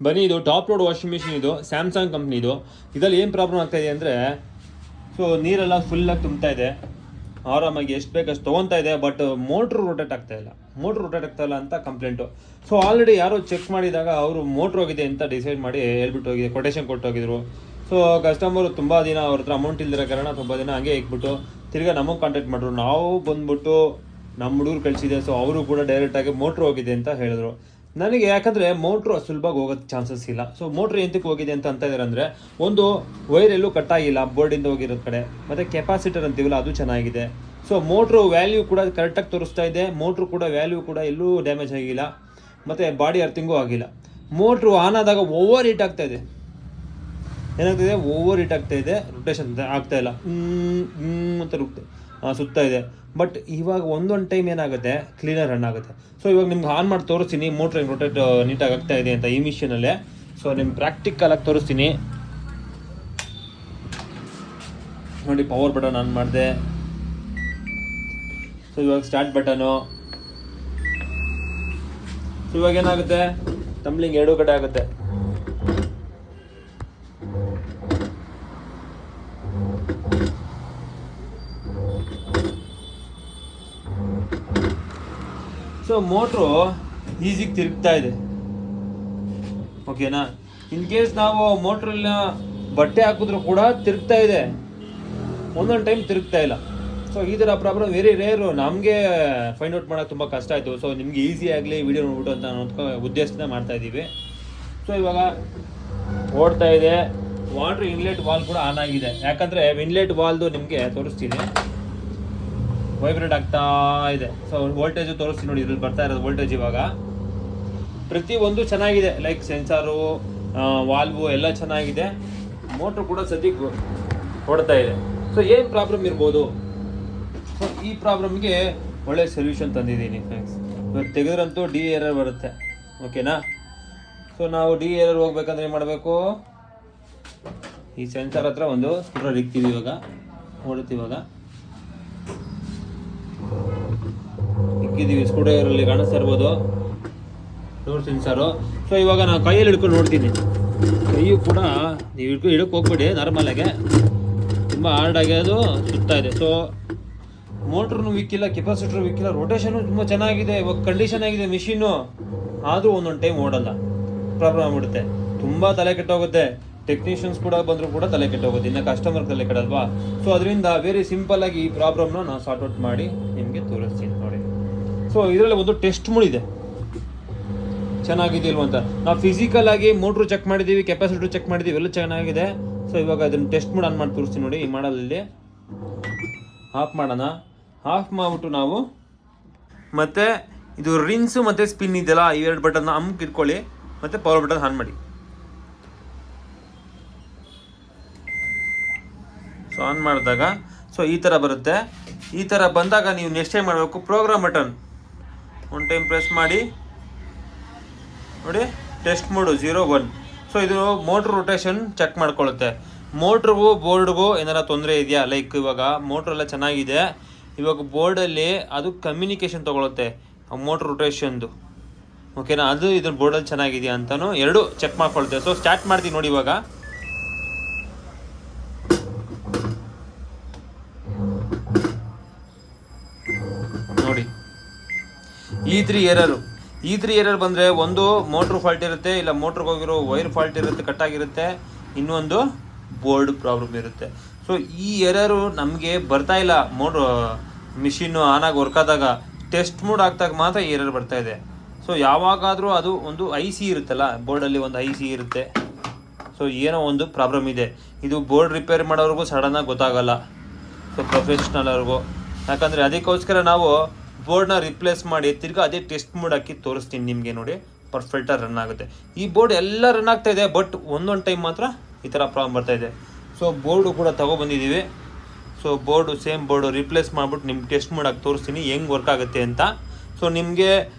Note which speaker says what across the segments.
Speaker 1: ಬನ್ನಿ, ಇದು top load washing machine, ಇದು ಸ್ಯಾಮ್ಸಂಗ್ ಕಂಪ್ನಿದು. ಇದರಲ್ಲಿ ಏನು ಪ್ರಾಬ್ಲಮ್ ಆಗ್ತಾ ಇದೆ ಅಂದರೆ, ಸೊ ನೀರೆಲ್ಲ ಫುಲ್ಲಾಗಿ ತುಂಬ್ತಾ ಇದೆ, ಆರಾಮಾಗಿ ಎಷ್ಟು ಬೇಕು ಅಷ್ಟು ತೊಗೊತಾ ಇದೆ, ಬಟ್ ಮೋಟ್ರು ರೊಟೇಟ್ ಆಗ್ತಾ ಇಲ್ಲ ಅಂತ ಕಂಪ್ಲೇಂಟು. ಸೊ ಆಲ್ರೆಡಿ ಯಾರೋ ಚೆಕ್ ಮಾಡಿದಾಗ ಅವರು ಮೋಟ್ರ್ ಹೋಗಿದೆ ಅಂತ ಡಿಸೈಡ್ ಮಾಡಿ ಹೇಳ್ಬಿಟ್ಟು ಹೋಗಿದೆ, ಕೊಟೇಶನ್ ಕೊಟ್ಟು ಹೋಗಿದ್ರು. ಸೊ ಕಸ್ಟಮರು ತುಂಬ ದಿನ ಅವ್ರ ಹತ್ರ ಅಮೌಂಟ್ ಇಲ್ದಿರೋ ಕಾರಣ ತುಂಬ ದಿನ ಹಾಗೆ ಇಕ್ಬಿಟ್ಟು ತಿರ್ಗಾ ನಮಗೆ ಕಾಂಟ್ಯಾಕ್ಟ್ ಮಾಡಿದ್ರು. ನಾವು ಬಂದ್ಬಿಟ್ಟು ನಮ್ಮ ಹುಡುಗರು ಕಳಿಸಿದೆ, ಸೊ ಅವರು ಕೂಡ ಡೈರೆಕ್ಟಾಗಿ ಮೋಟ್ರ್ ಹೋಗಿದೆ ಅಂತ ಹೇಳಿದ್ರು ನನಗೆ. ಯಾಕಂದರೆ ಮೋಟ್ರು ಸುಲಭವಾಗಿ ಹೋಗೋದು ಚಾನ್ಸಸ್ ಇಲ್ಲ. ಸೊ ಮೋಟ್ರ್ ಎಂತಕ್ಕೆ ಹೋಗಿದೆ ಅಂತ ಇದ್ದಾರೆ ಅಂದರೆ, ಒಂದು ವೈರ್ ಎಲ್ಲೂ ಕಟ್ಟಾಗಿಲ್ಲ ಬೋರ್ಡಿಂದ ಹೋಗಿರೋ ಕಡೆ, ಮತ್ತು ಕೆಪಾಸಿಟರ್ ಅಂತೀವಲ್ಲ ಅದು ಚೆನ್ನಾಗಿದೆ. ಸೊ ಮೋಟ್ರು ವ್ಯಾಲ್ಯೂ ಕೂಡ ಕರೆಕ್ಟಾಗಿ ತೋರಿಸ್ತಾ ಇದೆ, ಮೋಟ್ರು ಕೂಡ ವ್ಯಾಲ್ಯೂ ಕೂಡ ಎಲ್ಲೂ ಡ್ಯಾಮೇಜ್ ಆಗಿಲ್ಲ, ಮತ್ತು ಬಾಡಿ ಅರ್ಥಿಂಗೂ ಆಗಿಲ್ಲ. ಮೋಟ್ರು ಆನ್ ಆದಾಗ ಓವರ್ ಹೀಟ್ ಆಗ್ತಾಯಿದೆ. ಏನಾಗ್ತಿದೆ? ಓವರ್ ಹೀಟ್ ಆಗ್ತಾಯಿದೆ, ರೊಟೇಷನ್ ಆಗ್ತಾಯಿಲ್ಲ, ಅಂತ ಸುತ್ತಾ ಇದೆ. ಬಟ್ ಇವಾಗ ಒಂದೊಂದು ಟೈಮ್ ಏನಾಗುತ್ತೆ, ಕ್ಲೀನರ್ ರನ್ ಆಗುತ್ತೆ. ಸೊ ಇವಾಗ ನಿಮ್ಗೆ ಆನ್ ಮಾಡಿ ತೋರಿಸ್ತೀನಿ ಮೋಟ್ರ್ ಹೆಂಗೆ ರೊಟೇಟ್ ನೀಟಾಗಿ ಆಗ್ತಾ ಇದೆ ಅಂತ ಈ ಮಿಷಿನಲ್ಲೇ. ಸೊ ನಿಮ್ಗೆ ಪ್ರಾಕ್ಟಿಕಲಾಗಿ ತೋರಿಸ್ತೀನಿ ನೋಡಿ. ಪವರ್ ಬಟನ್ ಆನ್ ಮಾಡಿದೆ. ಸೊ ಇವಾಗ ಸ್ಟಾರ್ಟ್ ಬಟನು. ಸೊ ಇವಾಗ ಏನಾಗುತ್ತೆ, ಟಂಬ್ಲಿಂಗ್ ಎರಡೂ ಕಡೆ ಆಗುತ್ತೆ. ಸೊ ಮೋಟ್ರು ಈಸಿಗೆ ತಿರುಗ್ತಾ ಇದೆ, ಓಕೆನಾ. ಇನ್ ಕೇಸ್ ನಾವು ಮೋಟ್ರನ್ನ ಬಟ್ಟೆ ಹಾಕಿದ್ರು ಕೂಡ ತಿರುಗ್ತಾ ಇದೆ, ಒಂದೊಂದು ಟೈಮ್ ತಿರುಗ್ತಾ ಇಲ್ಲ. ಸೊ ಈ ಥರ ಪ್ರಾಬ್ಲಮ್ ವೆರಿ ರೇರು, ನಮಗೆ ಫೈಂಡ್ ಔಟ್ ಮಾಡೋಕ್ಕೆ ತುಂಬ ಕಷ್ಟ ಆಯಿತು. ಸೊ ನಿಮಗೆ ಈಸಿ ಆಗಲಿ ವಿಡಿಯೋ ನೋಡ್ಬಿಟ್ಟು ಅಂತ ಅನ್ನೋ ಉದ್ದೇಶದಿಂದ ಮಾಡ್ತಾಯಿದ್ದೀವಿ. ಸೊ ಇವಾಗ ಓಡ್ತಾ ಇದೆ. ವಾಟ್ರ್ ಇನ್ಲೆಟ್ ವಾಲ್ ಕೂಡ ಆನ್ ಆಗಿದೆ. ಯಾಕಂದರೆ ಇನ್ಲೆಟ್ ವಾಲ್ದು ನಿಮಗೆ ತೋರಿಸ್ತೀನಿ, ವೈಬ್ರೇಟ್ ಆಗ್ತಾ ಇದೆ. ಸೊ ವೋಲ್ಟೇಜು ತೋರಿಸ್ತೀನಿ ನೋಡಿ, ಇದ್ರಲ್ಲಿ ಬರ್ತಾ ಇರೋದು ವೋಲ್ಟೇಜ್. ಇವಾಗ ಪ್ರತಿಯೊಂದು ಚೆನ್ನಾಗಿದೆ, ಲೈಕ್ ಸೆನ್ಸಾರು, ವಾಲ್ವು ಎಲ್ಲ ಚೆನ್ನಾಗಿದೆ. ಮೋಟ್ರು ಕೂಡ ಸದ್ಯಕ್ಕೆ ಓಡ್ತಾ ಇದೆ. ಸೊ ಏನು ಪ್ರಾಬ್ಲಮ್ ಇರ್ಬೋದು? ಸೊ ಈ ಪ್ರಾಬ್ಲಮ್ಗೆ ಒಳ್ಳೆ ಸೊಲ್ಯೂಷನ್ ತಂದಿದ್ದೀನಿ ಫ್ರೆಂಡ್ಸ್. ಇವಾಗ ತೆಗೆದ್ರಂತೂ ಡಿ ಎರರ್ ಬರುತ್ತೆ, ಓಕೆನಾ. ಸೊ ನಾವು ಡಿ ಎರರ್ ಹೋಗ್ಬೇಕಂದ್ರೆ ಏನು ಮಾಡಬೇಕು? ಈ ಸೆನ್ಸರ್ ಹತ್ರ ಒಂದು ಸ್ಕ್ರೂಡ್ರೈವರ್ ಇಕ್ತೀವಿ. ಇವಾಗ ಓಡುತ್ತಿವಾಗ ಇಕ್ಕಿದ್ದೀವಿ. ಸ್ಕ್ರೂಡ್ರೈವರಲ್ಲಿ ಕಾಣಿಸ್ತಾ ಇರ್ಬೋದು ಡೋರ್ ಸೆನ್ಸರು. ಸೊ ಇವಾಗ ನಾನು ಕೈಯಲ್ಲಿ ಹಿಡ್ಕೊಂಡು ನೋಡ್ತೀನಿ. ಕೈಯು ಕೂಡ ನೀವು ಹಿಡಕ್ಕೆ ಹೋಗ್ಬಿಡಿ, ನಾರ್ಮಲಾಗೆ ತುಂಬ ಹಾರ್ಡಾಗಿ ಅದು ಸುತ್ತಾ ಇದೆ. ಸೊ ಮೋಟ್ರೂ ವಿಕ್ಕಿಲ್ಲ, ಕೆಪಾಸಿಟರ್ ವಿಕ್ಕಿಲ್ಲ, ರೊಟೇಷನು ತುಂಬ ಚೆನ್ನಾಗಿದೆ. ಇವಾಗ ಕಂಡೀಷನ್ ಆಗಿದೆ ಮಿಷಿನ್ನು, ಆದರೂ ಒಂದೊಂದು ಟೈಮ್ ಓಡಲ್ಲ, ಪ್ರಾಬ್ಲಮ್ ಆಗ್ಬಿಡುತ್ತೆ. ತುಂಬ ತಲೆ ಕೆಟ್ಟೋಗುತ್ತೆ. ಟೆಕ್ನಿಷಿಯನ್ಸ್ ಕೂಡ ಬಂದರೂ ಕೂಡ ತಲೆ ಕೆಟ್ಟೋಗುತ್ತೆ, ಇನ್ನು ಕಸ್ಟಮರ್ ತಲೆ ಕೆಡಲ್ವಾ. ಸೊ ಅದರಿಂದ ವೆರಿ ಸಿಂಪಲ್ಲಾಗಿ ಈ ಪ್ರಾಬ್ಲಮ್ನ ನಾನು ಸಾರ್ಟ್ ಔಟ್ ಮಾಡಿ ನಿಮಗೆ ತೋರಿಸ್ತೀನಿ ನೋಡಿ. ಸೊ ಇದರಲ್ಲಿ ಒಂದು ಟೆಸ್ಟ್ ಮೋಡ್ ಇದೆ, ಚೆನ್ನಾಗಿದೆಯಲ್ವ ಅಂತ. ನಾವು ಫಿಸಿಕಲ್ ಆಗಿ ಮೋಟ್ರು ಚೆಕ್ ಮಾಡಿದ್ದೀವಿ, ಕೆಪಾಸಿಟರ್ ಚೆಕ್ ಮಾಡಿದ್ದೀವಿ, ಎಲ್ಲ ಚೆನ್ನಾಗಿದೆ. ಸೊ ಇವಾಗ ಅದನ್ನು ಟೆಸ್ಟ್ ಮೋಡ್ ಆನ್ ಮಾಡಿ ತೋರಿಸ್ತೀನಿ ನೋಡಿ. ಈ ಮಾಡಲಲ್ಲಿ ಆಫ್ ಮಾಡೋಣ. ಆಫ್ ಮಾಡಿಬಿಟ್ಟು ನಾವು ಮತ್ತು ಇದು ರಿನ್ಸು ಮತ್ತು ಸ್ಪಿನ್ ಇದೆಯಲ್ಲ, ಇವೆರಡು ಬಟನ್ನ ಅಮ್ಕ್ ಇಟ್ಕೊಳ್ಳಿ, ಮತ್ತು ಪವರ್ ಬಟನ್ ಆನ್ ಮಾಡಿ. ಸೊ ಆನ್ ಮಾಡಿದಾಗ ಸೊ ಈ ಥರ ಬರುತ್ತೆ. ಈ ಥರ ಬಂದಾಗ ನೀವು ನೆಕ್ಸ್ಟ್ ಟೈಮ್ ಮಾಡಬೇಕು, ಪ್ರೋಗ್ರಾಮ್ ಬಟನ್ ಒಂದು ಟೈಮ್ ಪ್ರೆಸ್ ಮಾಡಿ ನೋಡಿ, ಟೆಸ್ಟ್ ಮೋಡು 0-1. ಸೊ ಇದು ಮೋಟ್ರ್ ರೊಟೇಷನ್ ಚೆಕ್ ಮಾಡ್ಕೊಳ್ಳುತ್ತೆ. ಮೋಟ್ರಿಗೂ ಬೋರ್ಡ್ಗೂ ಏನಾರ ತೊಂದರೆ ಇದೆಯಾ, ಲೈಕ್ ಇವಾಗ ಮೋಟ್ರೆಲ್ಲ ಚೆನ್ನಾಗಿದೆ, ಇವಾಗ ಬೋರ್ಡಲ್ಲಿ ಅದು ಕಮ್ಯುನಿಕೇಷನ್ ತೊಗೊಳುತ್ತೆ ಮೋಟ್ರ್ ರೊಟೇಷನ್ದು, ಓಕೆನಾ. ಅದು ಇದ್ರ ಬೋರ್ಡಲ್ಲಿ ಚೆನ್ನಾಗಿದೆಯಾ ಅಂತಲೂ ಎರಡು ಚೆಕ್ ಮಾಡ್ಕೊಳುತ್ತೆ. ಸೊ ಸ್ಟಾರ್ಟ್ ಮಾಡ್ತೀನಿ ನೋಡಿ. ಇವಾಗ ನೋಡಿ, ಈ ತ್ರೀ ಎರರ್ ಬಂದರೆ ಒಂದು ಮೋಟ್ರ್ ಫಾಲ್ಟ್ ಇರುತ್ತೆ, ಇಲ್ಲ ಮೋಟ್ರಿಗೆ ಹೋಗಿರೋ ವೈರ್ ಫಾಲ್ಟ್ ಇರುತ್ತೆ, ಕಟ್ಟಾಗಿರುತ್ತೆ, ಇನ್ನೊಂದು ಬೋರ್ಡ್ ಪ್ರಾಬ್ಲಮ್ ಇರುತ್ತೆ. ಸೊ ಈ ಎರರು ನಮಗೆ ಬರ್ತಾ ಇಲ್ಲ. ಮಿಷಿನ್ನು ಆನಾಗಿ ವರ್ಕ್ ಆದಾಗ, ಟೆಸ್ಟ್ ಮೋಡ್ ಆಗ್ದಾಗ ಮಾತ್ರ ಈ ಎರರ್ ಬರ್ತಾ ಇದೆ. ಸೊ ಯಾವಾಗಾದರೂ ಅದು ಒಂದು IC ಇರುತ್ತಲ್ಲ, ಬೋರ್ಡಲ್ಲಿ ಒಂದು IC ಇರುತ್ತೆ. ಸೊ ಏನೋ ಒಂದು ಪ್ರಾಬ್ಲಮ್ ಇದೆ. ಇದು ಬೋರ್ಡ್ ರಿಪೇರ್ ಮಾಡೋರಿಗೂ ಸಡನ್ನಾಗಿ ಗೊತ್ತಾಗಲ್ಲ, ಸೊ ಪ್ರೊಫೆಷ್ನಲ್ ಅವ್ರಿಗೂ. ಯಾಕಂದರೆ ಅದಕ್ಕೋಸ್ಕರ ನಾವು ಬೋರ್ಡ್ನ ರಿಪ್ಲೇಸ್ ಮಾಡಿ ತಿರ್ಗಿ ಅದೇ ಟೆಸ್ಟ್ ಮೋಡ್ ಹಾಕಿ ತೋರಿಸ್ತೀನಿ ನಿಮಗೆ ನೋಡಿ. ಪರ್ಫೆಕ್ಟಾಗಿ ರನ್ ಆಗುತ್ತೆ. ಈ ಬೋರ್ಡ್ ಎಲ್ಲ ರನ್ ಆಗ್ತಾ ಇದೆ, ಬಟ್ ಒಂದೊಂದು ಟೈಮ್ ಮಾತ್ರ ಈ ಥರ ಪ್ರಾಬ್ಲಮ್ ಬರ್ತಾ ಇದೆ. ಸೊ ಬೋರ್ಡು ಕೂಡ ತೊಗೊಬಂದಿದ್ದೀವಿ. So board same board replace ಮಾಡಿಬಿಟ್ಟು ನಿಮ್ಗೆ ಟೆಸ್ಟ್ ಮೋಡ್ ಹಾಕಿ ತೋರಿಸ್ತೀನಿ ಹೆಂಗೆ ವರ್ಕ್ ಆಗುತ್ತೆ ಅಂತ. ಸೊ ನಿಮಗೆ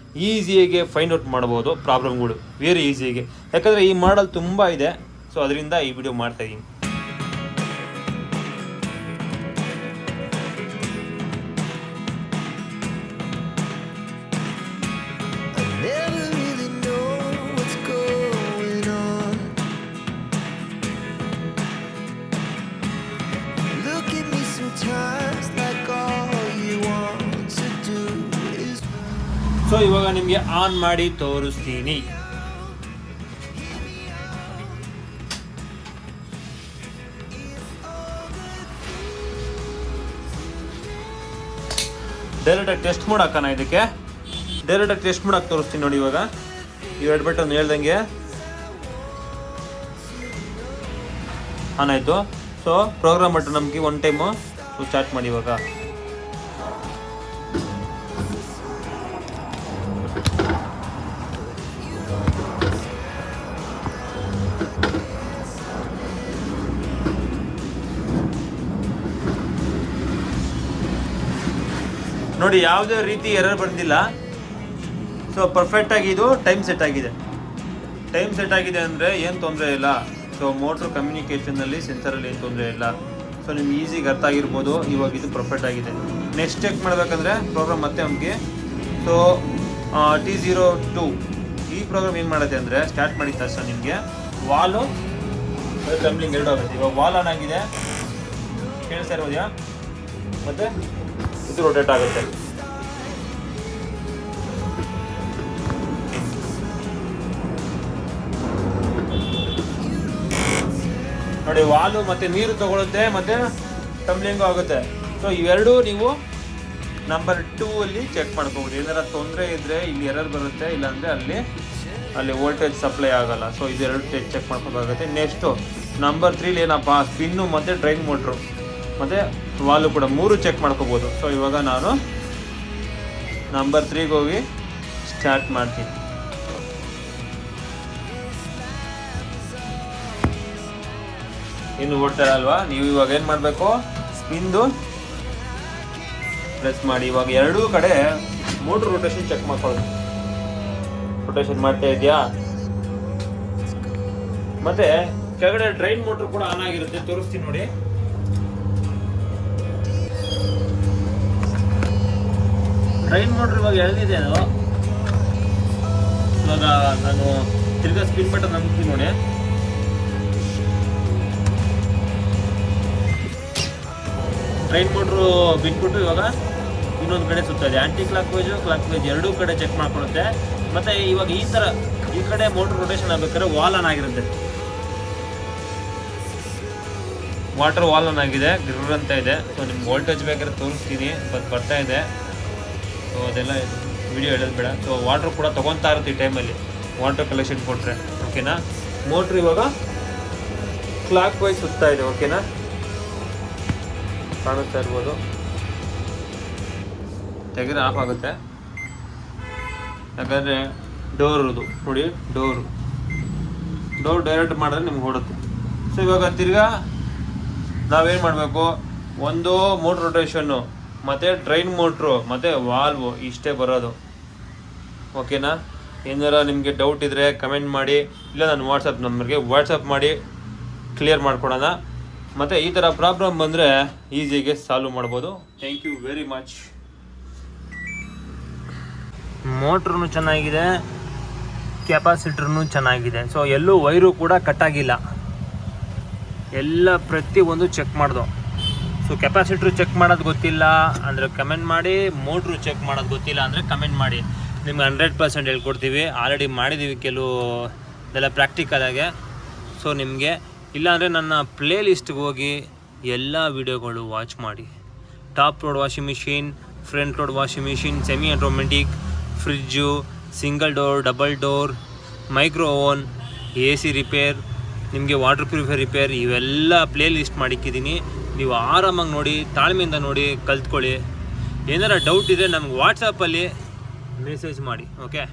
Speaker 1: ಈಸಿಯಾಗಿ ಫೈಂಡ್ ಔಟ್ ಮಾಡ್ಬೋದು ಪ್ರಾಬ್ಲಮ್ಗಳು, ವೆರಿ ಈಸಿಯಾಗಿ. ಯಾಕಂದರೆ ಈ ಮಾಡಲ್ ತುಂಬ ಇದೆ, ಸೊ ಅದರಿಂದ ಈ ವಿಡಿಯೋ ಮಾಡ್ತಾಯಿದ್ದೀನಿ.
Speaker 2: Never really know what's going on.
Speaker 1: ಇವಾಗ ನಿಮಗೆ ಆನ್ ಮಾಡಿ ತೋರಿಸ್ತೀನಿ. ಡೈರೆಕ್ಟಾಗಿ ಟೆಸ್ಟ್ ಮೋಡ್ ಹಾಕೋಣ. ಇದಕ್ಕೆ ಡೈರೆಕ್ಟಾಗಿ ಟೆಸ್ಟ್ ಮೋಡ್ ಹಾಕಿ ತೋರಿಸ್ತೀನಿ ನೋಡಿ. ಇವಾಗ ಇವೆರಡು ಬಟನ್ ಹೇಳ್ದಂಗೆ ಆನ್ ಆಯಿತು. ಸೊ ಪ್ರೋಗ್ರಾಮ್ ಬಟನ್ ನಮಗೆ ಒನ್ ಟೈಮು ಸ್ಟಾರ್ಟ್ ಮಾಡಿ. ಇವಾಗ ನೋಡಿ, ಯಾವುದೇ ರೀತಿ ಎರರ್ ಬಂದಿಲ್ಲ. ಸೊ ಪರ್ಫೆಕ್ಟಾಗಿ ಇದು ಟೈಮ್ ಸೆಟ್ ಆಗಿದೆ. ಟೈಮ್ ಸೆಟ್ ಆಗಿದೆ ಅಂದರೆ ಏನು ತೊಂದರೆ ಇಲ್ಲ. ಸೊ ಮೋಟ್ರ್ ಕಮ್ಯುನಿಕೇಷನಲ್ಲಿ ಸೆನ್ಸರಲ್ಲಿ ಏನು ತೊಂದರೆ ಇಲ್ಲ. ಸೊ ನಿಮ್ಗೆ ಈಸಿಗೆ ಅರ್ಥ ಆಗಿರ್ಬೋದು. ಇವಾಗ ಇದು ಪರ್ಫೆಕ್ಟ್ ಆಗಿದೆ. ನೆಕ್ಸ್ಟ್ ಚೆಕ್ ಮಾಡಬೇಕಂದ್ರೆ ಪ್ರೋಗ್ರಾಮ್ ಮತ್ತೆ ನಮಗೆ ಸೊ T02 ಈ ಪ್ರೋಗ್ರಾಮ್ ಏನು ಮಾಡುತ್ತೆ ಅಂದರೆ ಸ್ಟಾರ್ಟ್ ಮಾಡಿದ ತಕ್ಷಣ ನಿಮಗೆ ವಾಲು ಟಂಬ್ಲಿಂಗ್ ಎರಡು ಆಗುತ್ತೆ. ಇವಾಗ ವಾಲ್ ಆನ್ ಆಗಿದೆ, ಕೇಳಿಸ್ತಾ ಇರೋದ್ಯಾ? ಮತ್ತು ಇದು ರೊಟೇಟ್ ಆಗುತ್ತೆ. ನೋಡಿ, ವಾಲು ಮತ್ತೆ ನೀರು ತಗೊಳುತ್ತೆ ಮತ್ತೆ ಟಂಬ್ಲಿಂಗು ಆಗುತ್ತೆ. ಸೊ ಇವೆರಡೂ ನೀವು ನಂಬರ್ 2 ಅಲ್ಲಿ ಚೆಕ್ ಮಾಡ್ಕೋಬೋದು. ಏನಾರ ತೊಂದರೆ ಇದ್ದರೆ ಇಲ್ಲಿ ಎರರ್ ಬರುತ್ತೆ, ಇಲ್ಲಾಂದರೆ ಅಲ್ಲಿ ವೋಲ್ಟೇಜ್ ಸಪ್ಲೈ ಆಗಲ್ಲ. ಸೊ ಇದೆರಡು ಚೆಕ್ ಮಾಡ್ಕೋಬೇಕಾಗುತ್ತೆ. ನೆಕ್ಸ್ಟು ನಂಬರ್ 3 ಏನಪ್ಪ, ಸ್ಪಿನ್ನು ಮತ್ತು ಡ್ರೈನ್ ಮೋಟ್ರು ಮತ್ತು ವಾಲು ಕೂಡ 3 ಚೆಕ್ ಮಾಡ್ಕೋಬೋದು. ಸೊ ಇವಾಗ ನಾನು ನಂಬರ್ 3ಗೆ ಹೋಗಿ ಸ್ಟಾರ್ಟ್ ಮಾಡ್ತೀನಿ. ಇನ್ನು ಓಡ್ತಾರ ಅಲ್ವಾ, ನೀವು ಇವಾಗ ಏನು ಮಾಡಬೇಕು, ಸ್ಪಿನ್ದು ಪ್ರೆಸ್ ಮಾಡಿ. ಇವಾಗ ಎರಡೂ ಕಡೆ ಮೋಟ್ರ್ ರೊಟೇಷನ್ ಚೆಕ್ ಮಾಡ್ಕೊಳ್ಳಿ. ರೊಟೇಷನ್ ಮಾಡ್ತಾ ಇದೆಯಾ? ಮತ್ತೆ ಕೆಳಗಡೆ ಡ್ರೈನ್ ಮೋಟ್ರ್ ಕೂಡ ಆನ್ ಆಗಿರುತ್ತೆ, ತೋರಿಸ್ತೀನಿ ನೋಡಿ. ಡ್ರೈನ್ ಮೋಟ್ರ್ ಇವಾಗ ಎಳೆದಿದೆ. ಇವಾಗ ನಾನು ತಿರ್ಗಾ ಸ್ಪಿನ್ ಬಟನ್ ನಂಬ್ತೀನಿ ನೋಡಿ. ಡ್ರೈನ್ ಮೋಟ್ರು ಬಿಟ್ಬಿಟ್ಟು ಇವಾಗ ಇನ್ನೊಂದು ಕಡೆ ಸುತ್ತದೆ. ಆಂಟಿ ಕ್ಲಾಕ್ ವೈಜ್ ಎರಡೂ ಕಡೆ ಚೆಕ್ ಮಾಡ್ಕೊಳ್ಳುತ್ತೆ. ಮತ್ತು ಇವಾಗ ಈ ಥರ ಈ ಕಡೆ ಮೋಟ್ರ್ ರೊಟೇಷನ್ ಆಗಬೇಕಾದ್ರೆ ವಾಲ್ ಆನ್ ಆಗಿರುತ್ತೆ. ವಾಟರ್ ವಾಲ್ ಆನ್ ಆಗಿದೆ, ಗ್ರಿರ್ ಅಂತ ಇದೆ. ಸೊ ನಿಮ್ಗೆ ವೋಲ್ಟೇಜ್ ಬೇಕಾದ್ರೆ ತೋರಿಸ್ತೀನಿ, ಬರ್ತಾ ಇದೆ. ಸೊ ಅದೆಲ್ಲ ವಿಡಿಯೋ ಹೇಳೋದು ಬೇಡ. ಸೊ ವಾಟ್ರ್ ಕೂಡ ತೊಗೊತಾ ಇರುತ್ತೆ ಈ ಟೈಮಲ್ಲಿ, ವಾಟರ್ ಕಲೆಕ್ಷನ್ ಕೊಟ್ಟರೆ. ಓಕೆನಾ? ಮೋಟ್ರ್ ಇವಾಗ ಕ್ಲಾಕ್ ವೈಸ್ ಸುತ್ತಾ ಇದೆ. ಓಕೆನಾ? ಕಾಣಿಸ್ತಾ ಇರ್ಬೋದು. ತೆಗೆದ್ರೆ ಆಫ್ ಆಗುತ್ತೆ, ಯಾಕಂದರೆ ಡೋರ್ದು ನೋಡಿ, ಡೋರ್ ಡೈರೆಕ್ಟ್ ಮಾಡಿದ್ರೆ ನಿಮ್ಗೆ ಓಡುತ್ತೆ. ಸೊ ಇವಾಗ ತಿರ್ಗಾ ನಾವೇನು ಮಾಡಬೇಕು, ಒಂದು ಮೋಟ್ರ್ ರೊಟೇಷನ್ನು ಮತ್ತು ಡ್ರೈನ್ ಮೋಟ್ರು ಮತ್ತು ವಾಲ್ವು ಇಷ್ಟೇ ಬರೋದು. ಓಕೆನಾ? ಏನಾರ ನಿಮಗೆ ಡೌಟ್ ಇದ್ದರೆ ಕಮೆಂಟ್ ಮಾಡಿ, ಇಲ್ಲ ನನ್ನ ವಾಟ್ಸಪ್ ನಂಬರ್ಗೆ ವಾಟ್ಸಪ್ ಮಾಡಿ ಕ್ಲಿಯರ್ ಮಾಡ್ಕೊಡೋಣ. ಮತ್ತು ಈ ಥರ ಪ್ರಾಬ್ಲಮ್ ಬಂದರೆ ಈಸಿಯಾಗಿ ಸಾಲ್ವ್ ಮಾಡ್ಬೋದು. Thank you very much. ಮೋಟ್ರೂ ಚೆನ್ನಾಗಿದೆ, ಕೆಪಾಸಿಟ್ರೂ ಚೆನ್ನಾಗಿದೆ. ಸೊ ಎಲ್ಲೂ ವೈರು ಕೂಡ ಕಟ್ಟಾಗಿಲ್ಲ, ಎಲ್ಲ ಪ್ರತಿಯೊಂದು ಚೆಕ್ ಮಾಡ್ದು. ಸೊ ಕೆಪಾಸಿಟ್ರು ಚೆಕ್ ಮಾಡೋದು ಗೊತ್ತಿಲ್ಲ ಅಂದರೆ ಕಮೆಂಟ್ ಮಾಡಿ, ಮೋಟ್ರು ಚೆಕ್ ಮಾಡೋದು ಗೊತ್ತಿಲ್ಲ ಅಂದರೆ ಕಮೆಂಟ್ ಮಾಡಿ. ನಿಮ್ಗೆ 100% ಹೇಳ್ಕೊಡ್ತೀವಿ. ಆಲ್ರೆಡಿ ಮಾಡಿದ್ದೀವಿ ಕೆಲವು ಇದೆಲ್ಲ ಪ್ರಾಕ್ಟಿಕಲಾಗೆ. ಸೊ ನಿಮಗೆ ಇಲ್ಲಾಂದರೆ ನನ್ನ ಪ್ಲೇ ಲಿಸ್ಟ್ಗೆ ಹೋಗಿ ಎಲ್ಲ ವೀಡಿಯೋಗಳು ವಾಚ್ ಮಾಡಿ. Top load washing machine, front load washing machine, semi automatic, fridge, single door, double door, micro oven, AC repair, ನಿಮಗೆ ವಾಟರ್ ಪ್ಯೂರಿಫೈರ್ ರಿಪೇರ್, ಇವೆಲ್ಲ ಪ್ಲೇ ಲಿಸ್ಟ್ ಮಾಡಿಕ್ಕಿದ್ದೀನಿ. ನೀವು ಆರಾಮಾಗಿ ನೋಡಿ, ತಾಳ್ಮೆಯಿಂದ ನೋಡಿ, ಕಲ್ತ್ಕೊಳ್ಳಿ. ಏನಾರ ಡೌಟ್ ಇದ್ದರೆ ನಮ್ಗೆ ವಾಟ್ಸಪ್ಪಲ್ಲಿ ಮೆಸೇಜ್ ಮಾಡಿ. ಓಕೆ?